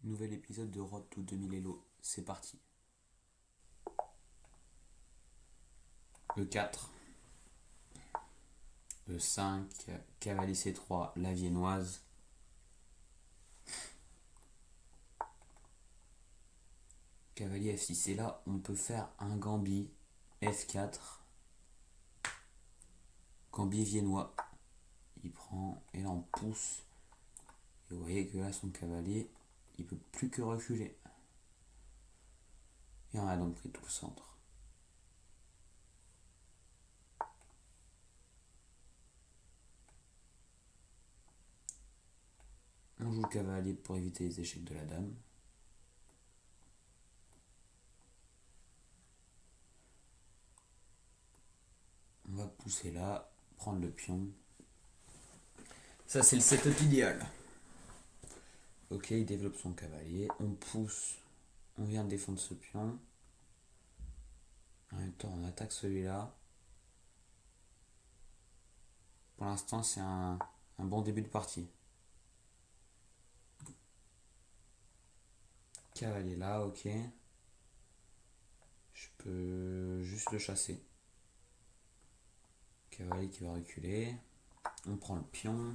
Nouvel épisode de Road to 2000 Elo, c'est parti. E4, E5, cavalier C3, la viennoise. Cavalier F6, et là on peut faire un gambit F4, gambit viennois. Il prend, et là on pousse. Et vous voyez que là son cavalier, il peut plus que reculer. Et on a donc pris tout le centre. On joue le cavalier pour éviter les échecs de la dame. On va pousser là, prendre le pion. Ça c'est le setup idéal. Ok, il développe son cavalier. On pousse. On vient de défendre ce pion. En même temps, on attaque celui-là. Pour l'instant, c'est un bon début de partie. Cavalier là, ok. Je peux juste le chasser. Cavalier qui va reculer. On prend le pion.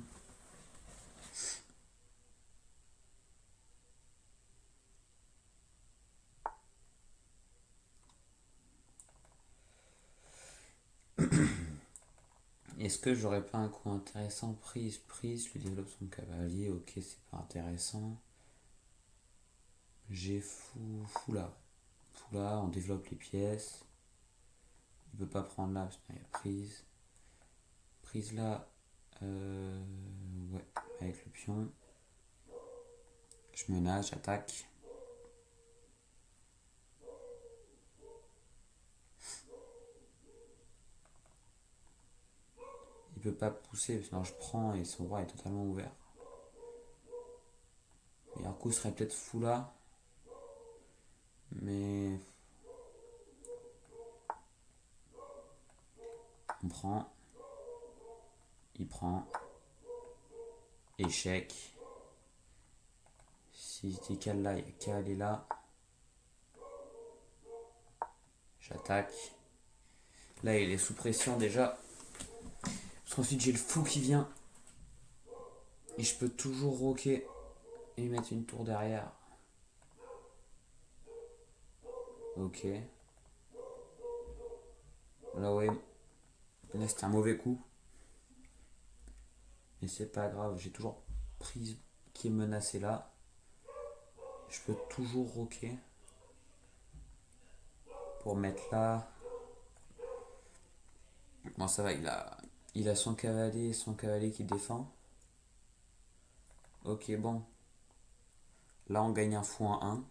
Est-ce que j'aurais pas un coup intéressant? Prise, lui développe son cavalier. Ok, c'est pas intéressant. J'ai fou là. Fou là, on développe les pièces. Il peut pas prendre là parce qu'il y a prise. Prise là. Ouais, avec le pion. Je menace, j'attaque. Il peut pas pousser, sinon je prends et son roi est totalement ouvert. Le meilleur coup serait peut-être fou là. Mais on prend. Il prend. Échec. Si je décale là, il n'y a qu'à aller là. J'attaque. Là, il est sous pression déjà. Parce qu'ensuite, j'ai le fou qui vient. Et je peux toujours roquer et mettre une tour derrière. Ok. Là, ouais. Là, c'était un mauvais coup. Mais c'est pas grave. J'ai toujours prise qui est menacée là. Je peux toujours roquer. Pour mettre là. Bon, ça va, il a son cavalier qui défend. Ok, bon. Là, on gagne un fou en 1.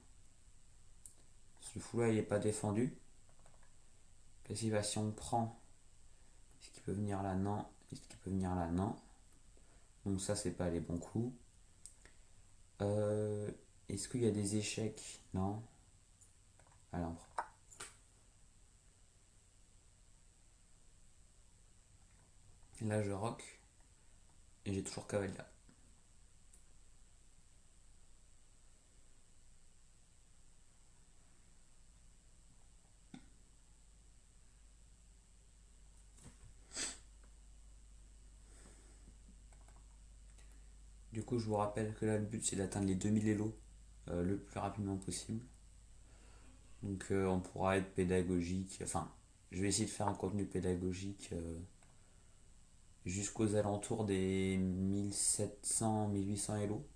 Ce fou là, il n'est pas défendu. Parce que si on prend, est-ce qu'il peut venir là? Non. Est-ce qu'il peut venir là? Non. Donc ça, c'est pas les bons coups. Est-ce qu'il y a des échecs? Non. Allez, on prend. Là, je rock. Et j'ai toujours cavalier là. Du coup, je vous rappelle que là, le but, c'est d'atteindre les 2000 élos le plus rapidement possible. Donc, on pourra être pédagogique. Enfin, je vais essayer de faire un contenu pédagogique jusqu'aux alentours des 1700, 1800 élos.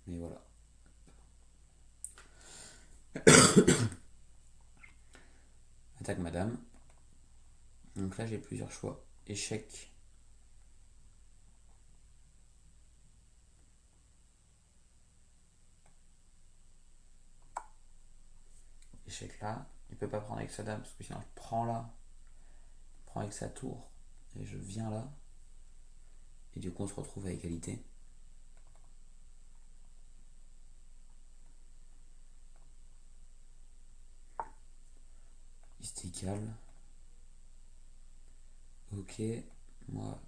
Mais voilà. Attaque madame. Donc là, j'ai plusieurs choix. Échec. Échec là. Il peut pas prendre avec sa dame parce que sinon je prends là. Je prends avec sa tour. Et je viens là. Et du coup, on se retrouve à égalité. Il se décale. Ok. Moi.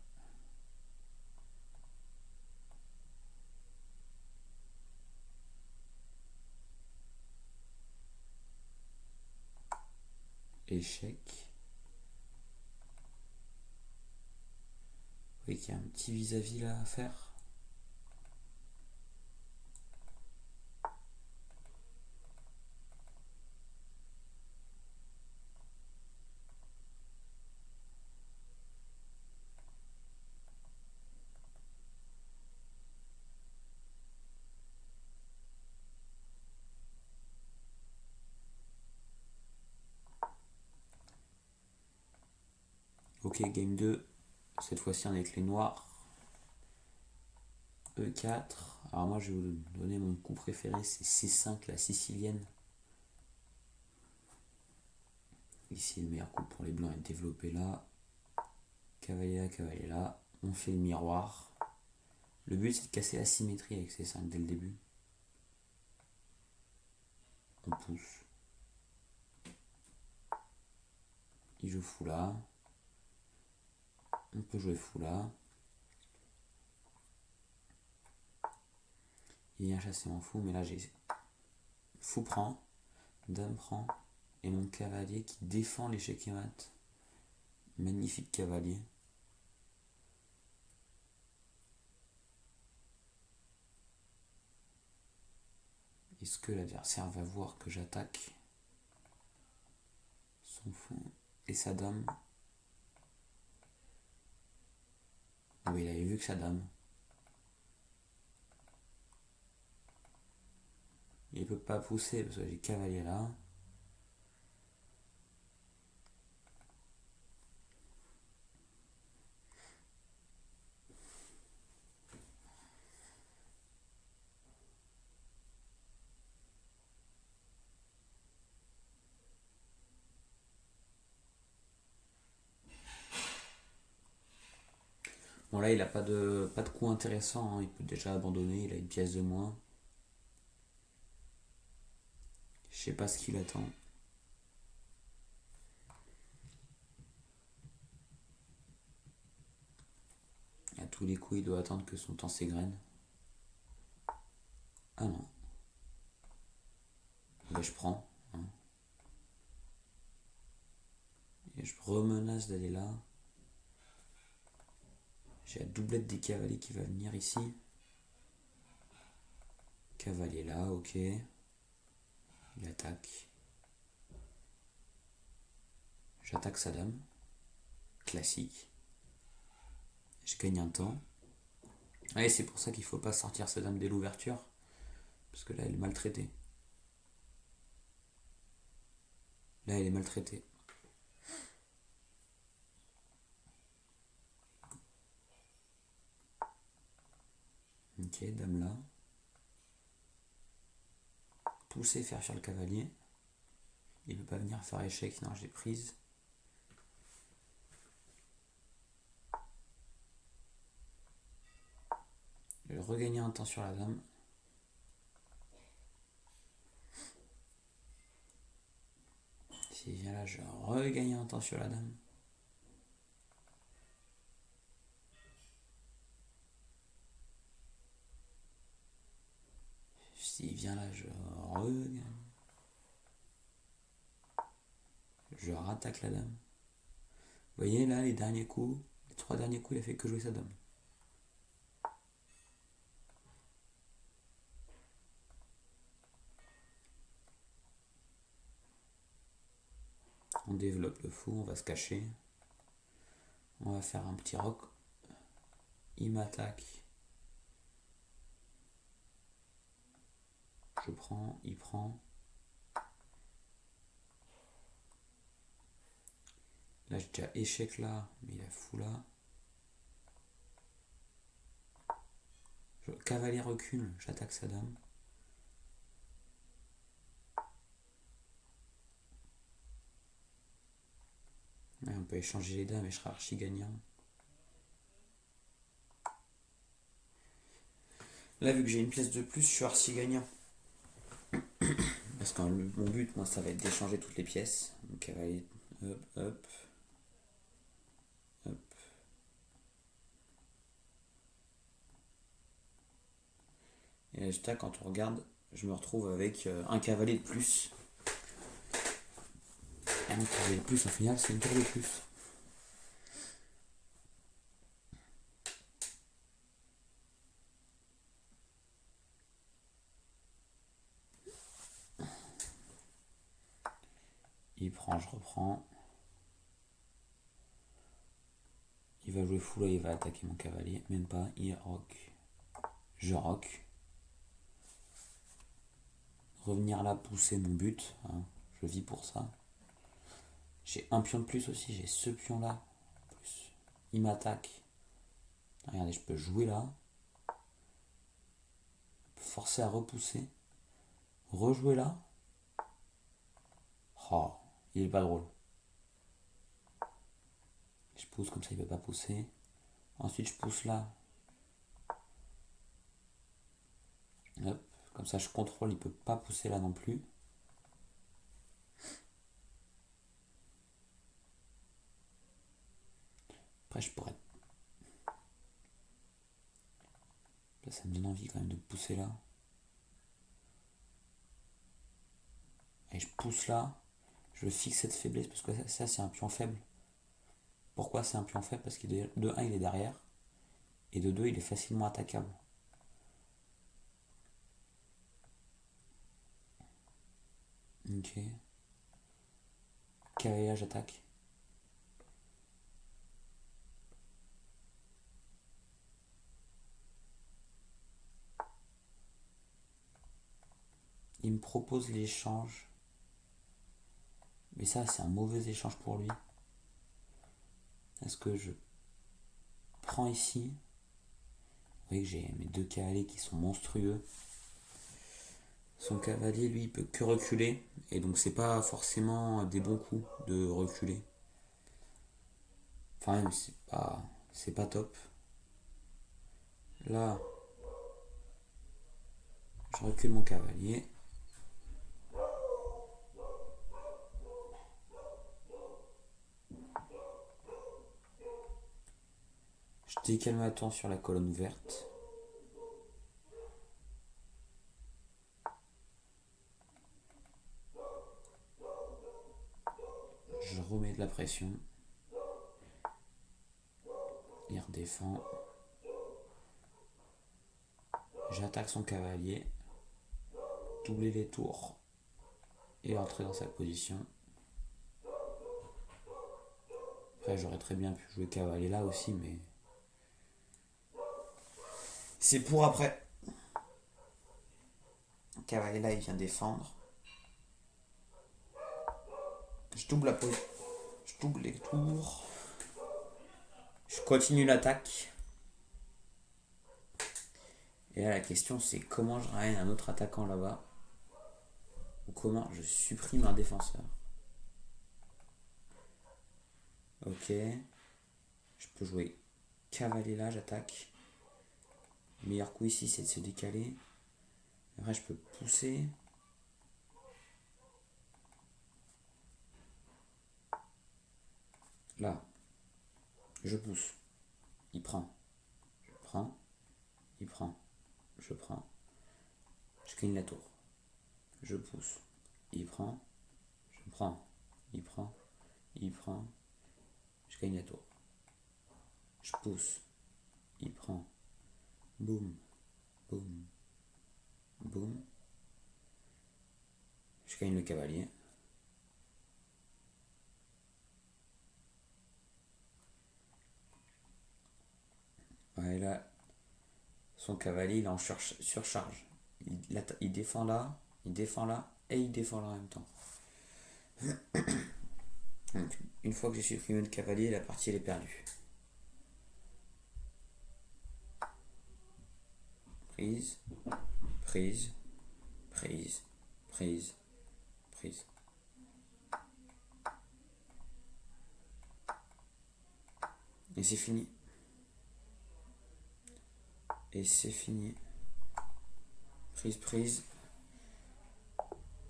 échec. Vous voyez qu'il y a un petit vis-à-vis là à faire. Ok, game 2. Cette fois-ci avec les noirs. E4. Alors moi je vais vous donner mon coup préféré, c'est C5, la sicilienne. Ici le meilleur coup pour les blancs est développé là. Cavalier là. On fait le miroir. Le but c'est de casser la symétrie avec C5 dès le début. On pousse. Il joue fou là. On peut jouer fou là. Il vient chasser en fou, mais là j'ai fou prend, dame prend, et mon cavalier qui défend l'échec et mat. Magnifique cavalier. Est-ce que l'adversaire va voir que j'attaque son fou et sa dame? Ah oui, il avait vu que sa dame. Il peut pas pousser parce que j'ai cavalier là. Bon là il a pas de coup intéressant, hein. Il peut déjà abandonner, il a une pièce de moins. Je sais pas ce qu'il attend. À tous les coups il doit attendre que son temps s'égrène. Ah non. Ben je prends. Hein. Et je remenace d'aller là. J'ai la doublette des cavaliers qui va venir ici. Cavalier là, ok. Il attaque. J'attaque sa dame. Classique. Je gagne un temps. Et c'est pour ça qu'il faut pas sortir sa dame dès l'ouverture. Parce que là elle est maltraitée. Là elle est maltraitée. Ok, dame là. Pousser, faire sur le cavalier. Il ne peut pas venir faire échec, non, j'ai prise. Je vais regagner un temps sur la dame. S'il vient là, je vais regagner un temps sur la dame. S'il vient là, je regagne. Je rattaque la dame. Vous voyez là, les derniers coups, les 3 derniers coups, il a fait que jouer sa dame. On développe le fou, on va se cacher. On va faire un petit roc. Il m'attaque. Je prends, il prend. Là j'ai déjà échec là, mais il a fou là. Cavalier recule, j'attaque sa dame. Ouais, on peut échanger les dames et je serai archi gagnant. Là, vu que j'ai une pièce de plus, je suis archi gagnant. Parce que mon but, moi, ça va être d'échanger toutes les pièces. Donc, cavalier, hop, hop, hop. Et résultat, quand on regarde, je me retrouve avec un cavalier de plus. Un cavalier de plus, au final, c'est une tour de plus. Il prend, je reprends. Il va jouer fou là, il va attaquer mon cavalier. Même pas, il rock. Je rock. Revenir là, pousser mon but. Hein. Je vis pour ça. J'ai un pion de plus aussi, j'ai ce pion là. Plus. Il m'attaque. Regardez, je peux jouer là. Forcer à repousser. Rejouer là. Oh, il est pas drôle. Je pousse comme ça, il peut pas pousser. Ensuite, je pousse là. Hop, comme ça, je contrôle, il peut pas pousser là non plus. Après, je pourrais. Là, ça me donne envie quand même de pousser là. Et je pousse là. Je fixe cette faiblesse parce que ça c'est un pion faible. Pourquoi c'est un pion faible? Parce que de 1 il est derrière. Et de 2 il est facilement attaquable. Ok. Cavalier, j'attaque. Il me propose l'échange. Mais ça, c'est un mauvais échange pour lui. Est-ce que je prends ici? Vous voyez que j'ai mes deux cavaliers qui sont monstrueux. Son cavalier, lui, il peut que reculer. Et donc, c'est pas forcément des bons coups de reculer. Enfin, même, c'est pas top. Là, je recule mon cavalier. Je décale ma tour sur la colonne ouverte. Je remets de la pression. Il redéfend. J'attaque son cavalier. Doubler les tours. Et entrer dans sa position. Après, j'aurais très bien pu jouer cavalier là aussi, mais c'est pour après. Cavalier là, il vient défendre. Je double la pose. Je double les tours. Je continue l'attaque. Et là, la question, c'est comment je ramène un autre attaquant là-bas. Ou comment je supprime un défenseur. Ok. Je peux jouer cavalier là, j'attaque. Le meilleur coup ici, c'est de se décaler. Après, je peux pousser. Là, je pousse. Il prend. Je prends. Il prend. Je prends. Je gagne la tour. Je pousse. Il prend. Je prends. Il prend. Il prend. Je gagne la tour. Je pousse. Il prend. Boum. Boum. Boum. Je gagne le cavalier. Ouais, là, son cavalier, il est en surcharge. Il défend là, et il défend là en même temps. Donc, une fois que j'ai supprimé le cavalier, la partie elle est perdue. Prise, prise, prise, prise, prise. Et c'est fini. Et c'est fini. Prise, prise.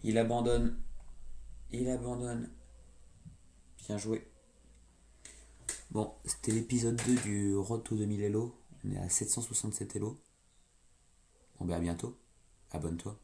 Il abandonne. Il abandonne. Bien joué. Bon, c'était l'épisode 2 du Road to 2000 Elo. On est à 767 Elo. Bon, ben à bientôt. Abonne-toi.